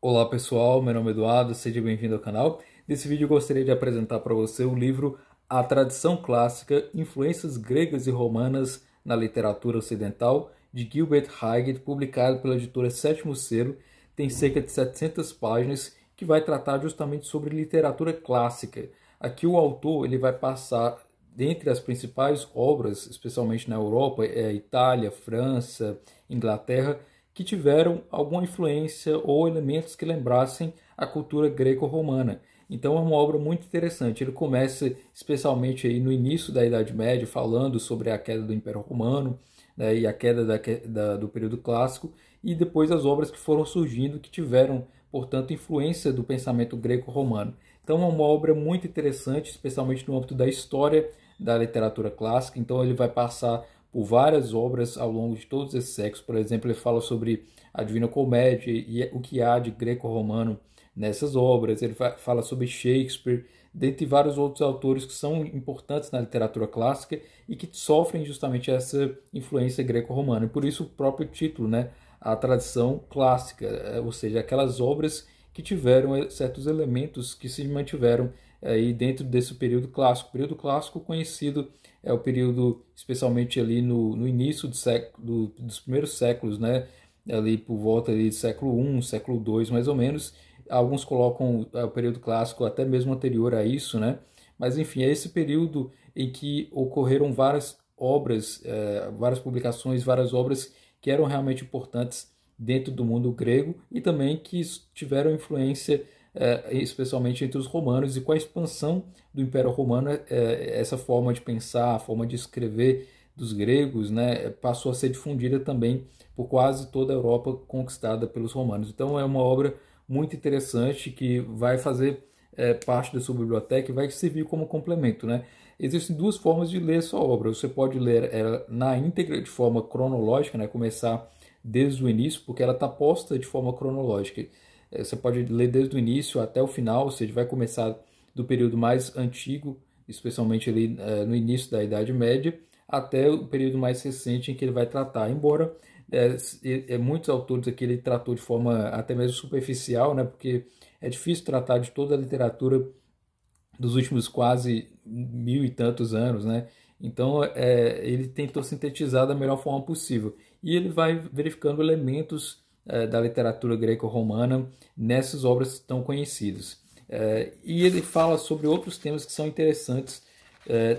Olá pessoal, meu nome é Eduardo, seja bem-vindo ao canal. Nesse vídeo eu gostaria de apresentar para você o livro A Tradição Clássica, Influências Gregas e Romanas na Literatura Ocidental, de Gilbert Haig, publicado pela editora Sétimo Selo. Tem cerca de 700 páginas, que vai tratar justamente sobre literatura clássica. Aqui o autor ele vai passar, dentre as principais obras, especialmente na Europa, Itália, França, Inglaterra, que tiveram alguma influência ou elementos que lembrassem a cultura greco-romana. Então é uma obra muito interessante. Ele começa especialmente aí no início da Idade Média, falando sobre a queda do Império Romano, né, e a queda do período clássico, e depois as obras que foram surgindo, que tiveram, portanto, influência do pensamento greco-romano. Então é uma obra muito interessante, especialmente no âmbito da história da literatura clássica. Então ele vai passar por várias obras ao longo de todos esses séculos. Por exemplo, ele fala sobre a Divina Comédia e o que há de greco-romano nessas obras. Ele fala sobre Shakespeare, dentre vários outros autores que são importantes na literatura clássica e que sofrem justamente essa influência greco-romana. E por isso o próprio título, né? A tradição clássica, ou seja, aquelas obras que tiveram certos elementos que se mantiveram aí dentro desse período clássico. O período clássico conhecido é o período, especialmente ali no início dos primeiros séculos, né? Ali por volta ali do século I, século II, mais ou menos. Alguns colocam o período clássico até mesmo anterior a isso, né? Mas enfim, é esse período em que ocorreram várias obras, várias publicações, várias obras que eram realmente importantes dentro do mundo grego e também que tiveram influência especialmente entre os romanos, e com a expansão do Império Romano, essa forma de pensar, a forma de escrever dos gregos, né, passou a ser difundida também por quase toda a Europa conquistada pelos romanos. Então é uma obra muito interessante que vai fazer parte da sua biblioteca e vai servir como complemento, né? Existem duas formas de ler essa obra. Você pode ler ela na íntegra, de forma cronológica, né, começar desde o início, porque ela está posta de forma cronológica. Você pode ler desde o início até o final, ou seja, vai começar do período mais antigo, especialmente ali no início da Idade Média, até o período mais recente em que ele vai tratar. Embora muitos autores aqui ele tratou de forma até mesmo superficial, né, porque é difícil tratar de toda a literatura dos últimos quase mil e tantos anos, né? Então ele tentou sintetizar da melhor forma possível e ele vai verificando elementos da literatura greco-romana nessas obras tão conhecidas. E ele fala sobre outros temas que são interessantes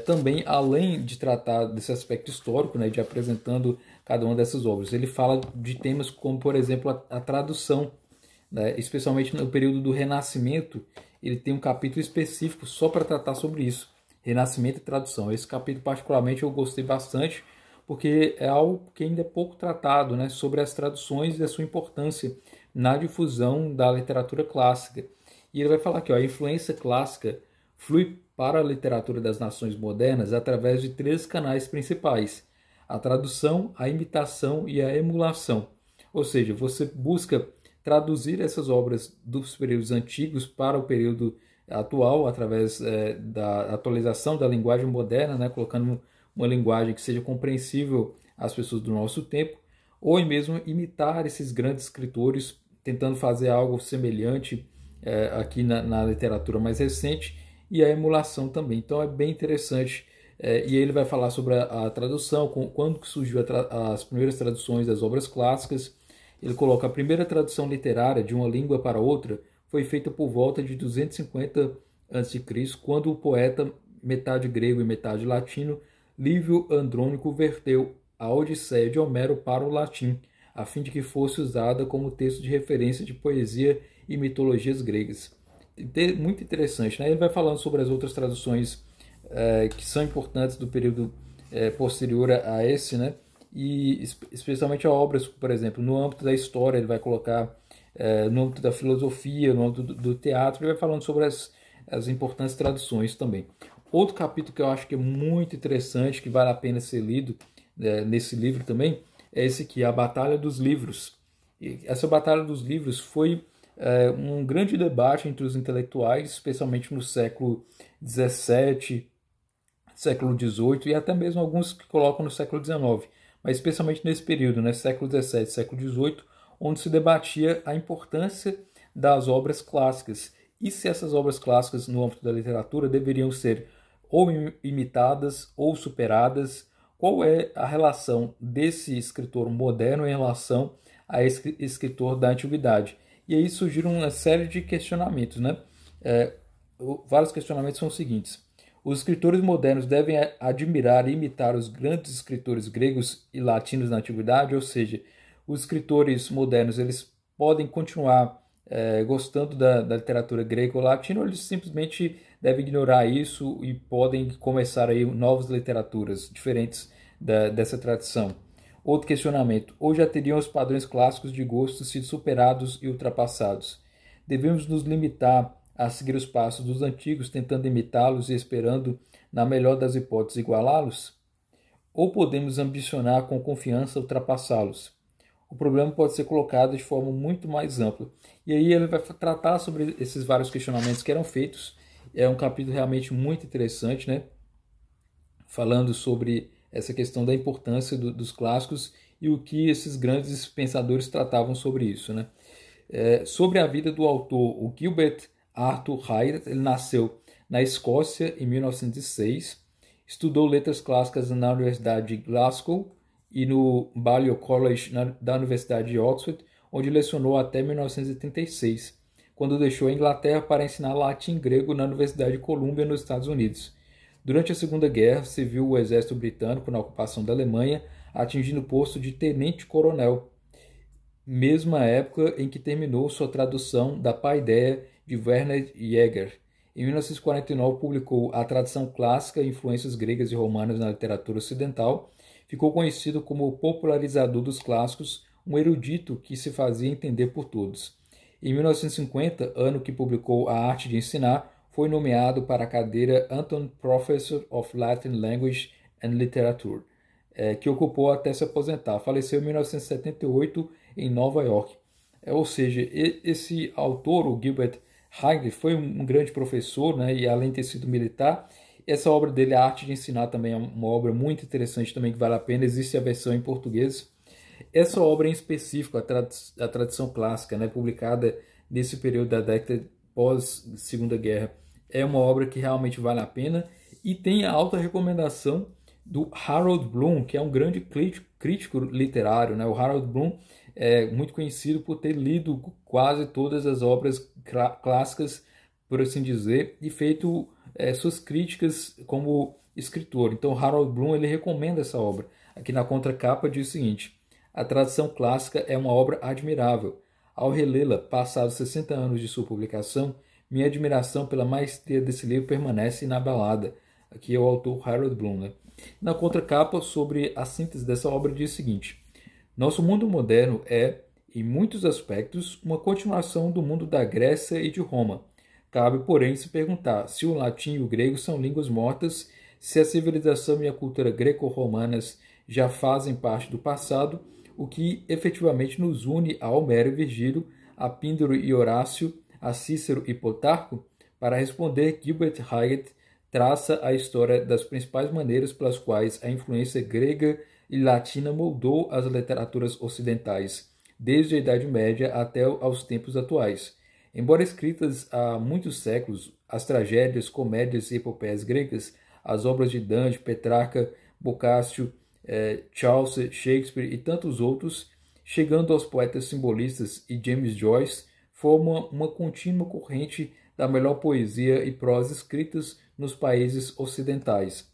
também, além de tratar desse aspecto histórico, né, de apresentando cada uma dessas obras. Ele fala de temas como, por exemplo, a tradução, né, especialmente no período do Renascimento. Ele tem um capítulo específico só para tratar sobre isso, Renascimento e tradução. Esse capítulo particularmente eu gostei bastante, porque é algo que ainda é pouco tratado, né, sobre as traduções e a sua importância na difusão da literatura clássica. E ele vai falar aqui, ó, a influência clássica flui para a literatura das nações modernas através de três canais principais: a tradução, a imitação e a emulação. Ou seja, você busca traduzir essas obras dos períodos antigos para o período atual através da atualização da linguagem moderna, né, colocando uma linguagem que seja compreensível às pessoas do nosso tempo, ou mesmo imitar esses grandes escritores, tentando fazer algo semelhante aqui na literatura mais recente, e a emulação também. Então é bem interessante. E ele vai falar sobre a tradução, quando surgiu as primeiras traduções das obras clássicas. Ele coloca a primeira tradução literária de uma língua para outra foi feita por volta de 250 a.C., quando o poeta, metade grego e metade latino, Lívio Andrônico, verteu a Odisseia de Homero para o latim, a fim de que fosse usada como texto de referência de poesia e mitologias gregas. Muito interessante, né? Ele vai falando sobre as outras traduções que são importantes do período posterior a esse, né? E especialmente a obras, por exemplo, no âmbito da história, ele vai colocar no âmbito da filosofia, no âmbito do teatro, ele vai falando sobre as importantes traduções também. Outro capítulo que eu acho que é muito interessante, que vale a pena ser lido nesse livro também, é esse aqui, a Batalha dos Livros. E essa Batalha dos Livros foi um grande debate entre os intelectuais, especialmente no século XVII, século XVIII e até mesmo alguns que colocam no século XIX, mas especialmente nesse período, né, século XVII, século XVIII, onde se debatia a importância das obras clássicas. E se essas obras clássicas no âmbito da literatura deveriam ser ou imitadas ou superadas? Qual é a relação desse escritor moderno em relação a esse escritor da antiguidade? E aí surgiram uma série de questionamentos, né? Vários questionamentos são os seguintes. Os escritores modernos devem admirar e imitar os grandes escritores gregos e latinos da antiguidade, ou seja, os escritores modernos eles podem continuar gostando da literatura grega ou latina, ou eles simplesmente devem ignorar isso e podem começar aí novas literaturas diferentes dessa tradição. Outro questionamento: ou já teriam os padrões clássicos de gosto sido superados e ultrapassados? Devemos nos limitar a seguir os passos dos antigos, tentando imitá-los e esperando, na melhor das hipóteses, igualá-los? Ou podemos ambicionar com confiança ultrapassá-los? O problema pode ser colocado de forma muito mais ampla. E aí ele vai tratar sobre esses vários questionamentos que eram feitos. É um capítulo realmente muito interessante, né? Falando sobre essa questão da importância dos clássicos e o que esses grandes pensadores tratavam sobre isso, né? Sobre a vida do autor, o Gilbert Arthur Haggard, ele nasceu na Escócia em 1906, estudou letras clássicas na Universidade de Glasgow e no Balliol College da Universidade de Oxford, onde lecionou até 1936, quando deixou a Inglaterra para ensinar latim e grego na Universidade de Columbia, nos Estados Unidos. Durante a Segunda Guerra, serviu o exército britânico na ocupação da Alemanha, atingindo o posto de tenente-coronel, mesma época em que terminou sua tradução da Paideia de Werner Jäger. Em 1949, publicou A Tradição Clássica, Influências Gregas e Romanas na Literatura Ocidental. Ficou conhecido como o popularizador dos clássicos, um erudito que se fazia entender por todos. Em 1950, ano que publicou A Arte de Ensinar, foi nomeado para a cadeira Anton Professor of Latin Language and Literature, que ocupou até se aposentar. Faleceu em 1978 em Nova York. Ou seja, esse autor, o Gilbert Haggard, foi um grande professor, né, e além de ter sido militar, essa obra dele, A Arte de Ensinar, também é uma obra muito interessante, também que vale a pena. Existe a versão em português. Essa obra em específico, a tradição clássica, né, publicada nesse período da década pós-Segunda Guerra, é uma obra que realmente vale a pena e tem a alta recomendação do Harold Bloom, que é um grande crítico literário, né? O Harold Bloom é muito conhecido por ter lido quase todas as obras clássicas, por assim dizer, e feito suas críticas como escritor. Então, Harold Bloom ele recomenda essa obra. Aqui na contracapa diz o seguinte: a tradição clássica é uma obra admirável. Ao relê-la, passados 60 anos de sua publicação, minha admiração pela maestria desse livro permanece inabalada. Aqui é o autor Harold Bloom, né? Na contracapa, sobre a síntese dessa obra, diz o seguinte: nosso mundo moderno é, em muitos aspectos, uma continuação do mundo da Grécia e de Roma. Cabe, porém, se perguntar se o latim e o grego são línguas mortas, se a civilização e a cultura greco-romanas já fazem parte do passado, o que efetivamente nos une a Homero e Virgílio, a Píndaro e Horácio, a Cícero e Plutarco. Para responder, Gilbert Haggard traça a história das principais maneiras pelas quais a influência grega e latina moldou as literaturas ocidentais, desde a Idade Média até aos tempos atuais. Embora escritas há muitos séculos, as tragédias, comédias e epopeias gregas, as obras de Dante, Petrarca, Boccaccio, Chaucer, Shakespeare e tantos outros, chegando aos poetas simbolistas e James Joyce, formam uma contínua corrente da melhor poesia e prosa escritas nos países ocidentais.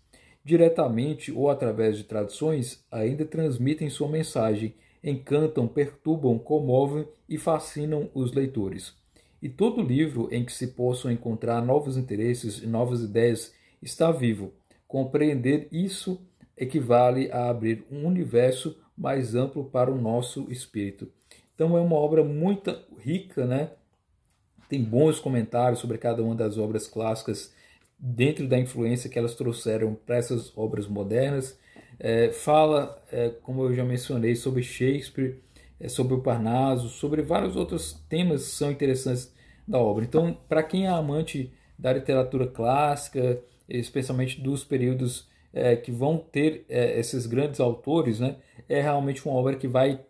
Diretamente ou através de traduções, ainda transmitem sua mensagem, encantam, perturbam, comovem e fascinam os leitores. E todo livro em que se possam encontrar novos interesses e novas ideias está vivo. Compreender isso equivale a abrir um universo mais amplo para o nosso espírito. Então é uma obra muito rica, né? Tem bons comentários sobre cada uma das obras clássicas dentro da influência que elas trouxeram para essas obras modernas. Fala, como eu já mencionei, sobre Shakespeare, sobre o Parnaso, sobre vários outros temas que são interessantes da obra. Então, para quem é amante da literatura clássica, especialmente dos períodos que vão ter esses grandes autores, né, é realmente uma obra que vai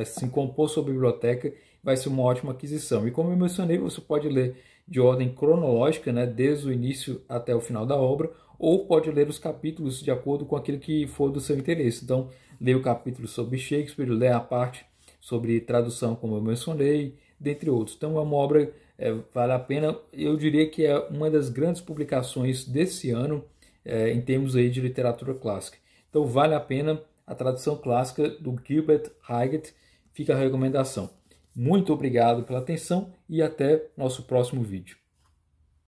assim, compor sua biblioteca vai ser uma ótima aquisição. E como eu mencionei, você pode ler de ordem cronológica, né, desde o início até o final da obra, ou pode ler os capítulos de acordo com aquilo que for do seu interesse. Então, leia o capítulo sobre Shakespeare, leia a parte sobre tradução, como eu mencionei, dentre outros. Então, é uma obra vale a pena. Eu diria que é uma das grandes publicações desse ano em termos aí de literatura clássica. Então, vale a pena a tradução clássica do Gilbert Haggard. Fica a recomendação. Muito obrigado pela atenção e até nosso próximo vídeo.